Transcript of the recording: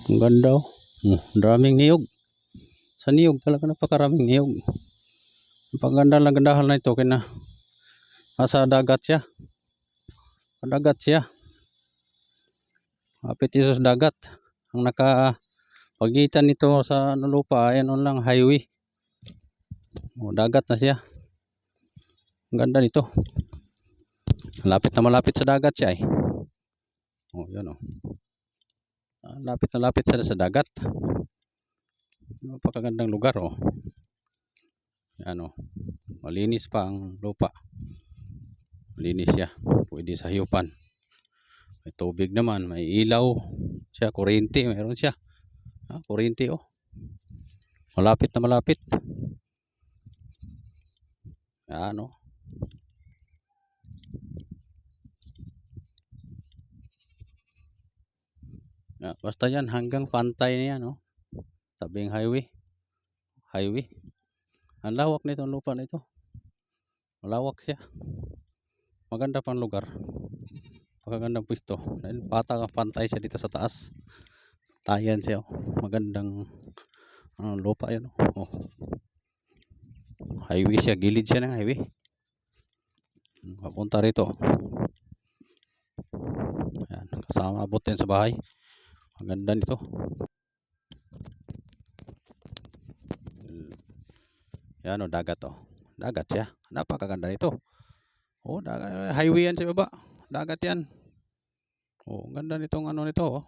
Ang ganda oh. Daming niyog. Sa niyog talaga napakaraming niyog. Napaganda lang gandahan na ito kina nasa dagat siya. Dagat siya. Kapit ito sa dagat. Ang nakapagitan nito sa lupa ayan lang highway. Dagat na siya. Ang ganda nito. Malapit na malapit sa dagat siya eh. Yun oh. Lapit na lapit sila sa dagat. Napakagandang lugar oh. Yan oh. Malinis pa ang lupa. Malinis siya. Pwede sa hayupan. May tubig naman, may ilaw siya, kuryente, mayroon siya. Kuryente oh. Malapit na malapit. Yan oh. Basta yan hanggang pantay na yan oh. Tabing highway. Ang lawak nito, ang lupa nito. Malawak siya. Maganda pang lugar. Magandang pwesto. Dahil pantay siya dito sa taas. Tayan siya oh. Magandang lupa yan oh. Highway siya, gilid siya ng highway. Papunta rito. Ayan, kasama abot din sa bahay. Maganda nito. Yan o, dagat o. Dagat siya. Napakaganda nito. Dagat, highway yan sa baba. Dagat yan. Ganda nitong ano nito oh.